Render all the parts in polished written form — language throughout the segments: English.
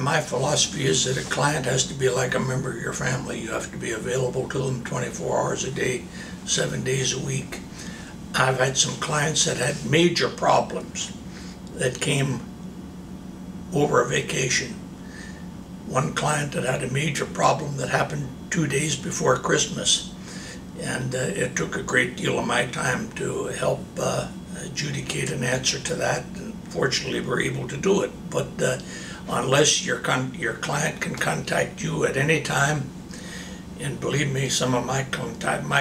My philosophy is that a client has to be like a member of your family. You have to be available to them 24 hours a day, 7 days a week. I've had some clients that had major problems that came over a vacation. One client that had a major problem that happened 2 days before Christmas, and it took a great deal of my time to help adjudicate an answer to that, and fortunately we're able to do it. But unless your client can contact you at any time, and believe me, some of my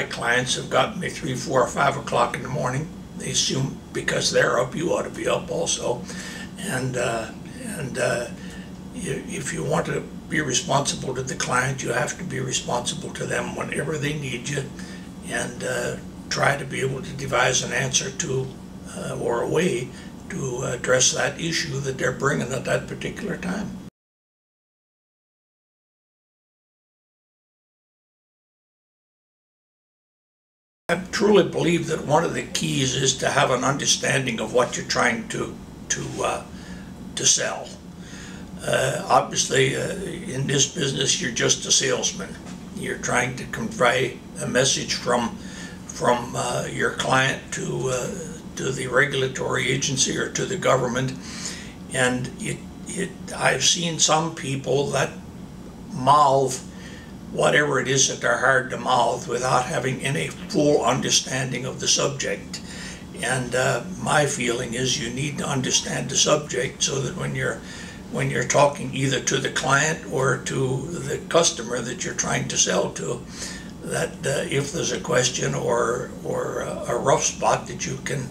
clients have gotten me 3, 4, or 5 o'clock in the morning. They assume because they're up, you ought to be up also. And if you want to be responsible to the client, you have to be responsible to them whenever they need you, and try to be able to devise an answer to or a way to address that issue that they're bringing at that particular time. I truly believe that one of the keys is to have an understanding of what you're trying to sell. Obviously, in this business, you're just a salesman. You're trying to convey a message from your client to the regulatory agency or to the government, and I've seen some people that mouth whatever it is that they're hard to mouth without having any full understanding of the subject. And my feeling is you need to understand the subject so that when you're talking either to the client or to the customer that you're trying to sell to, that if there's a question or a rough spot, that you can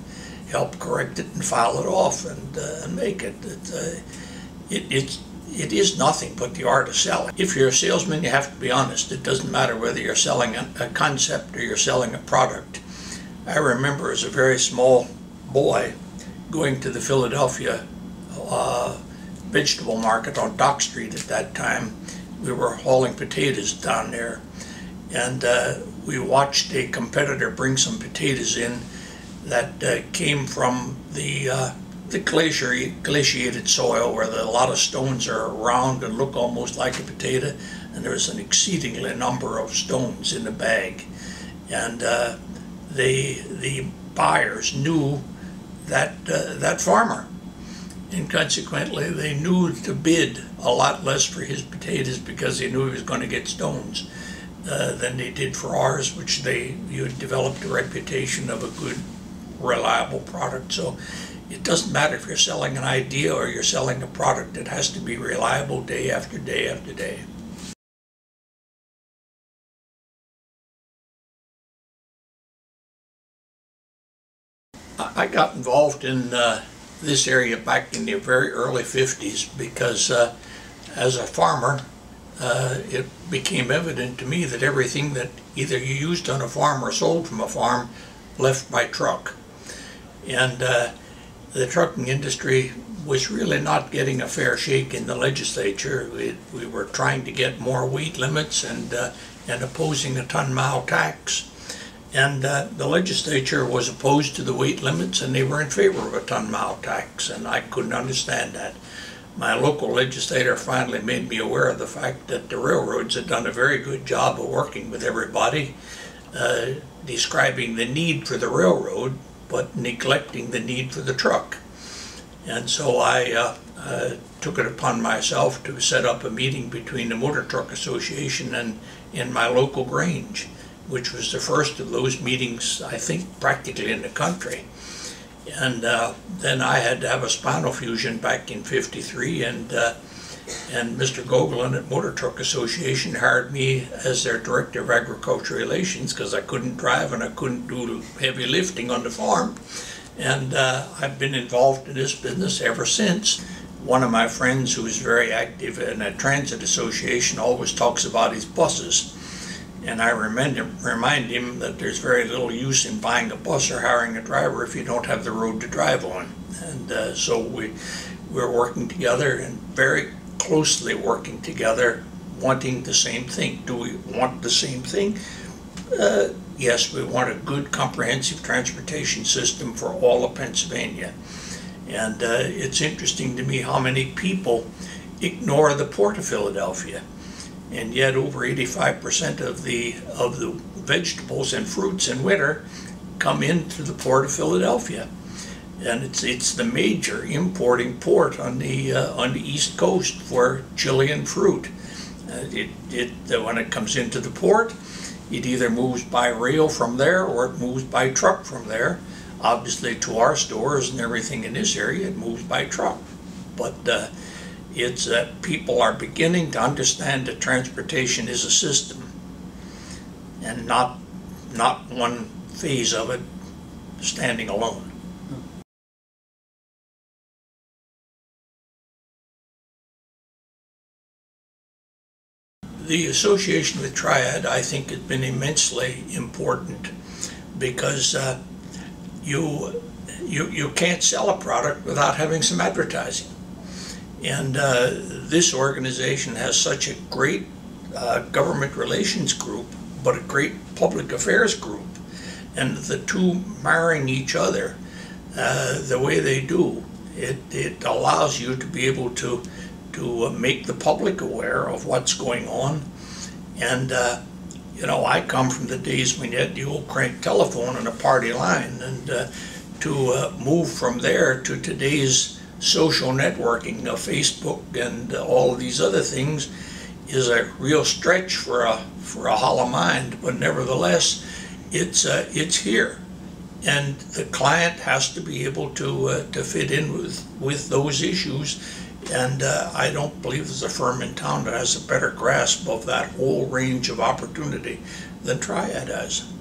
help correct it and file it off and make it. It is nothing but the art of selling. If you're a salesman, you have to be honest. It doesn't matter whether you're selling a concept or you're selling a product. I remember as a very small boy going to the Philadelphia vegetable market on Dock Street at that time. We were hauling potatoes down there, and we watched a competitor bring some potatoes in that came from the glaciated soil where a lot of stones are round and look almost like a potato, and there was an exceedingly number of stones in the bag, and the buyers knew that farmer, and consequently they knew to bid a lot less for his potatoes because they knew he was going to get stones than they did for ours, which you had developed a reputation of a good, reliable product. So it doesn't matter if you're selling an idea or you're selling a product. It has to be reliable day after day after day. I got involved in this area back in the very early 50s because as a farmer, it became evident to me that everything that either you used on a farm or sold from a farm left by truck. And the trucking industry was really not getting a fair shake in the legislature. We were trying to get more weight limits and opposing a ton-mile tax. And the legislature was opposed to the weight limits, and they were in favor of a ton-mile tax, and I couldn't understand that. My local legislator finally made me aware of the fact that the railroads had done a very good job of working with everybody, describing the need for the railroad, but neglecting the need for the truck. And so I took it upon myself to set up a meeting between the Motor Truck Association and my local Grange, which was the first of those meetings, I think, practically in the country. And then I had to have a spinal fusion back in '53, and Mr. Gogolin at Motor Truck Association hired me as their Director of Agricultural Relations because I couldn't drive and I couldn't do heavy lifting on the farm. And I've been involved in this business ever since. One of my friends who is very active in a transit association always talks about his buses. And I remind him that there's very little use in buying a bus or hiring a driver if you don't have the road to drive on. And so we're working together and very closely working together, wanting the same thing. Do we want the same thing? Yes, we want a good comprehensive transportation system for all of Pennsylvania. And it's interesting to me how many people ignore the Port of Philadelphia. And yet over 85% of the vegetables and fruits in winter come into the Port of Philadelphia. And it's the major importing port on the East Coast for Chilean fruit. When it comes into the port, it either moves by rail from there or it moves by truck from there. Obviously, to our stores and everything in this area, it moves by truck. But people are beginning to understand that transportation is a system and not one phase of it standing alone. The association with Triad, I think, has been immensely important because you can't sell a product without having some advertising. And this organization has such a great government relations group, but a great public affairs group. And the two marrying each other the way they do, it allows you to be able to make the public aware of what's going on. And you know, I come from the days when you had the old crank telephone and a party line, and to move from there to today's social networking of Facebook and all of these other things is a real stretch for a hollow mind. But nevertheless, it's here, and the client has to be able to fit in with those issues. And I don't believe there's a firm in town that has a better grasp of that whole range of opportunity than Triad has.